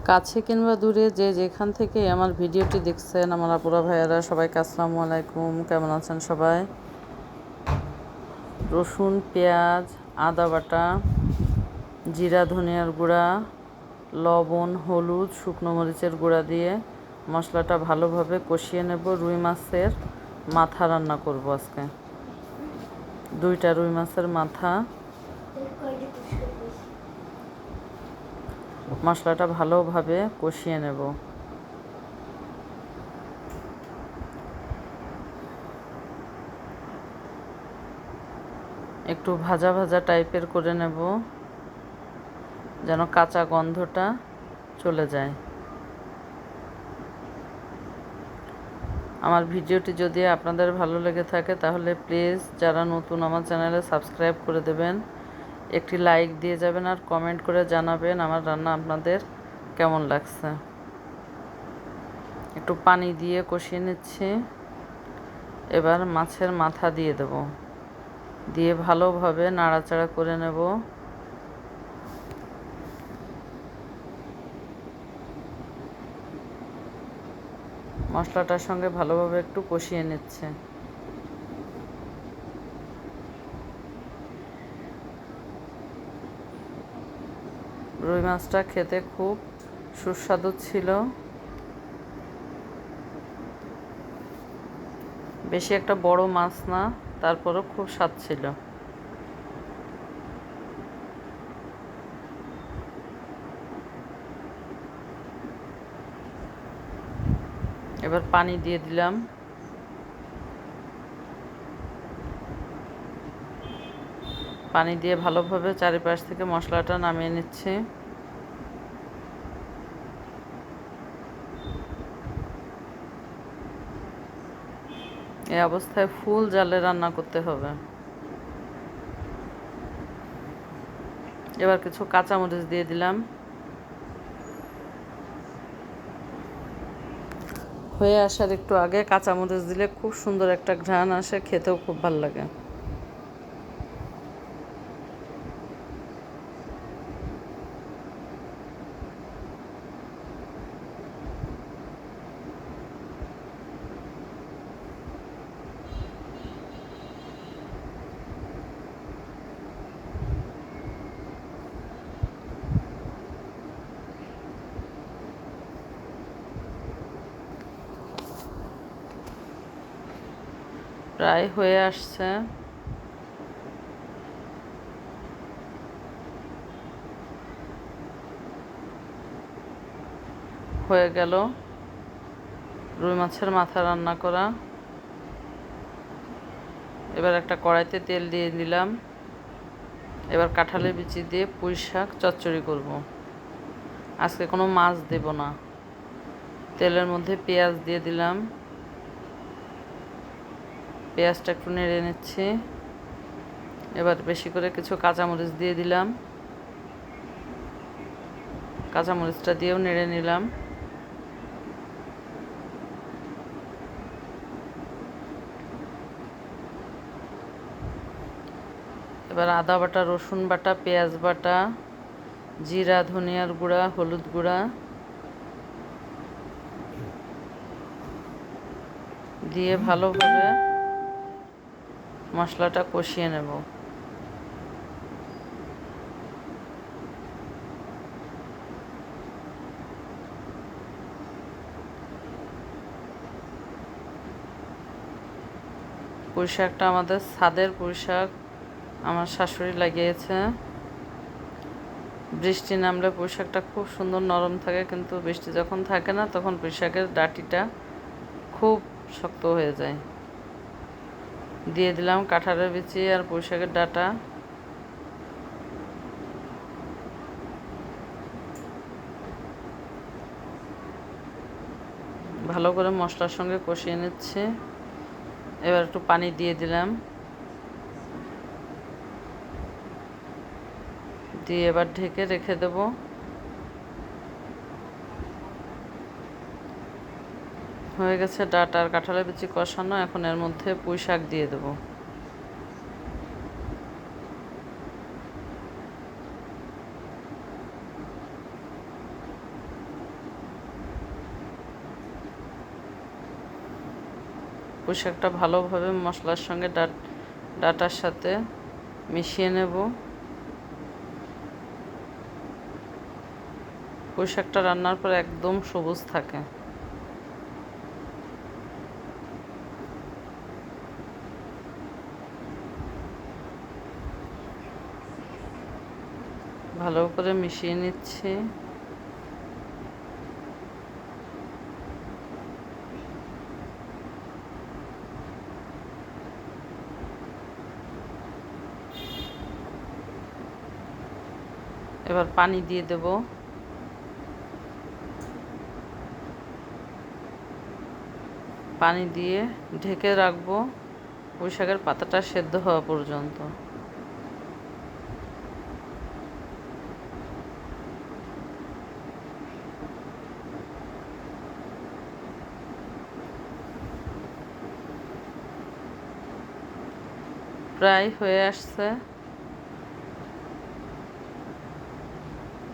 কাছে কিংবা দূরে যে যেখান থেকে আমার ভিডিওটি দেখছেন, আমার আপুরা ভাইয়ারা সবাইকে আসসালামু আলাইকুম। কেমন আছেন সবাই? রসুন, পেঁয়াজ, আদা বাটা, জিরা, ধনিয়ার গুঁড়া, লবণ, হলুদ, শুকনো মরিচের গুঁড়া দিয়ে মশলাটা ভালোভাবে কষিয়ে নেব। রুই মাছের মাথা রান্না করব আজকে। 2টা রুই মাছের মাথা। মশলাটা ভালোভাবে কষিয়ে নেব। একটু ভাজা ভাজা টাইপের করে নেব, যেন কাঁচা গন্ধটা চলে যায়। আমার ভিডিওটি যদি আপনাদের ভালো লেগে থাকে তাহলে প্লিজ যারা নতুন আমার চ্যানেলে সাবস্ক্রাইব করে দেবেন, একটি লাইক দিয়ে যাবেন আর কমেন্ট করে জানাবেন আমার রান্না আপনাদের কেমন লাগছে। একটু পানি দিয়ে কষিয়ে নিচ্ছি। এবার মাছের মাথা দিয়ে দেব, দিয়ে ভালোভাবে নাড়াচাড়া করে নেব। মশলাটার সঙ্গে ভালোভাবে একটু কষিয়ে নিচ্ছে। রুই মাছটা খেতে খুব সুস্বাদু ছিল। বেশি একটা বড় মাছ না, তারপরও খুব স্বাদ ছিল। এবার পানি দিয়ে দিলাম। পানি দিয়ে ভালোভাবে চারিপাশ থেকে মশলাটা নামিয়ে নিচ্ছি। এই অবস্থায় ফুল জালে রান্না করতে হবে। এবার কিছু কাঁচামরিচ দিয়ে দিলাম। হয়ে আসার একটু আগে কাঁচামরিচ দিলে খুব সুন্দর একটা ঘ্রাণ আসে, খেতেও খুব ভালো লাগে। প্রায় হয়ে আসছে। হয়ে গেল রুই মাছের মাথা রান্না করা। এবার একটা কড়াইতে তেল দিয়ে দিলাম। এবার কাঁঠালের বিচি দিয়ে পুঁই শাক চচ্চড়ি করব। আজকে কোনো মাছ দেব না। তেলের মধ্যে পেঁয়াজ দিয়ে দিলাম। পেঁয়াজটা একটু নেড়ে নিচ্ছি। এবার বেশি করে কিছু কাঁচামরিচ দিয়ে দিলাম। কাঁচামরিচটা দিয়েও নেড়ে নিলাম। এবার আদা বাটা, রসুন বাটা, পেঁয়াজ বাটা, জিরা, ধনিয়ার গুঁড়া, হলুদ গুঁড়া দিয়ে ভালোভাবে মশলাটা কষিয়ে নেব। পুঁই শাকটা আমাদের ছাদের পুঁই শাক, আমার শাশুড়ি লাগিয়েছে। বৃষ্টি নামলে পুঁই শাকটা খুব সুন্দর নরম থাকে, কিন্তু বৃষ্টি যখন থাকে না তখন পুঁই শাকের ডাঁটিটা খুব শক্ত হয়ে যায়। দিয়ে দিলাম কাঁঠালের বিচি আর পুঁই শাকের ডাঁটা। ভালো করে মশলার সঙ্গে কষিয়ে নিচ্ছে। এবার একটু পানি দিয়ে দিলাম। দিয়ে এবার ঢেকে রেখে দেব। হয়ে গেছে ডাঁটা আর কাঁঠালের বিচি কষানো। এখন এর মধ্যে পুঁই শাক দিয়ে দেব। পুঁই শাকটা ভালোভাবে মশলার সঙ্গে ডাটার সাথে মিশিয়ে নেব। পুঁই শাকটা রান্নার পর একদম সবুজ থাকে। ভালো করে মিশিয়ে নিচ্ছি। এবার পানি দিয়ে দেব। পানি দিয়ে ঢেকে রাখবো পুঁই শাকের পাতাটা সেদ্ধ হওয়া পর্যন্ত। প্রায় হয়ে আসছে।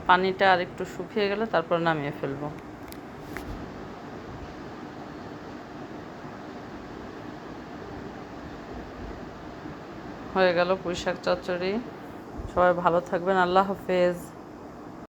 পানিটা আরেকটু শুকিয়ে গেলে তারপর নামিয়ে ফেলবো। হয়ে গেল পুঁই শাক চচ্চড়ি। সবাই ভালো থাকবেন। আল্লাহ হাফেজ।